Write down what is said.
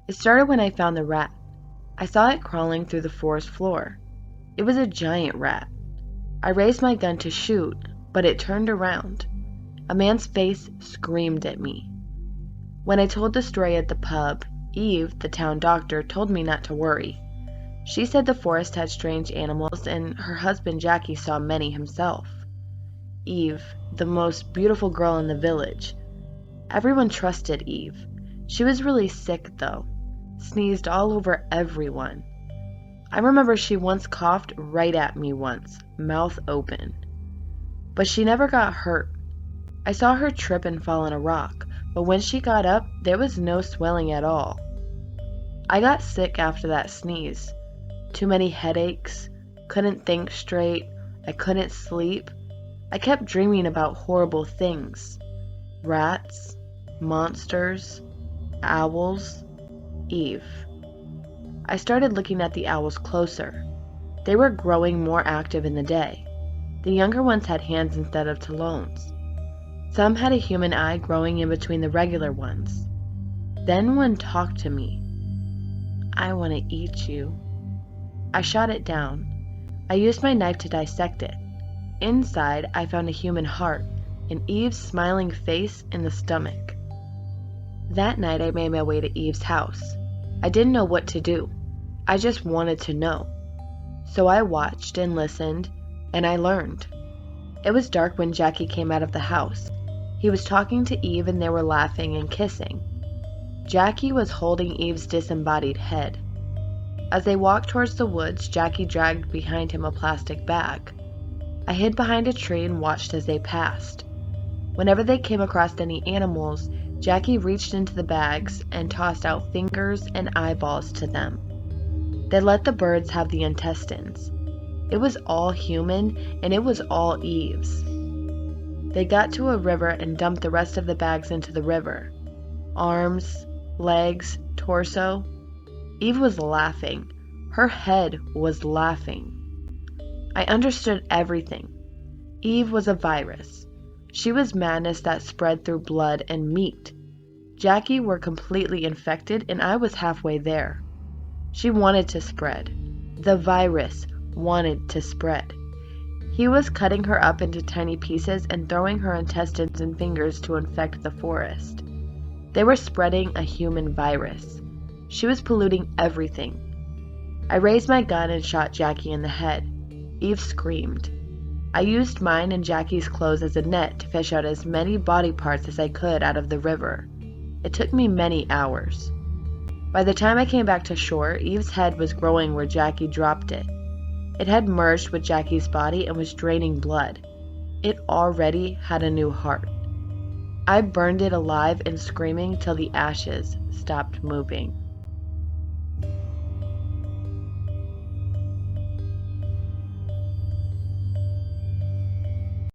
It started when I found the rat. I saw it crawling through the forest floor. It was a giant rat. I raised my gun to shoot, but it turned around. A man's face screamed at me. When I told the story at the pub, Eve, the town doctor, told me not to worry. She said the forest had strange animals and her husband Jackie saw many himself. Eve, the most beautiful girl in the village. Everyone trusted Eve. She was really sick though, sneezed all over everyone. I remember she once coughed right at me once, mouth open. But she never got hurt. I saw her trip and fall on a rock, but when she got up, there was no swelling at all. I got sick after that sneeze. Too many headaches, couldn't think straight, I couldn't sleep. I kept dreaming about horrible things. Rats, monsters, owls, Eve. I started looking at the owls closer. They were growing more active in the day. The younger ones had hands instead of talons. Some had a human eye growing in between the regular ones. Then one talked to me. "I want to eat you." I shot it down. I used my knife to dissect it. Inside, I found a human heart, and Eve's smiling face in the stomach. That night, I made my way to Eve's house. I didn't know what to do. I just wanted to know. So I watched and listened, and I learned. It was dark when Jackie came out of the house. He was talking to Eve and they were laughing and kissing. Jackie was holding Eve's disembodied head. As they walked towards the woods, Jackie dragged behind him a plastic bag. I hid behind a tree and watched as they passed. Whenever they came across any animals, Jackie reached into the bags and tossed out fingers and eyeballs to them. They let the birds have the intestines. It was all human, and it was all Eve's. They got to a river and dumped the rest of the bags into the river. Arms, legs, torso. Eve was laughing. Her head was laughing. I understood everything. Eve was a virus. She was madness that spread through blood and meat. Jackie were completely infected, and I was halfway there. She wanted to spread. The virus wanted to spread. He was cutting her up into tiny pieces and throwing her intestines and fingers to infect the forest. They were spreading a human virus. She was polluting everything. I raised my gun and shot Jackie in the head. Eve screamed. I used mine and Jackie's clothes as a net to fish out as many body parts as I could out of the river. It took me many hours. By the time I came back to shore, Eve's head was growing where Jackie dropped it. It had merged with Jackie's body and was draining blood. It already had a new heart. I burned it alive and screaming till the ashes stopped moving.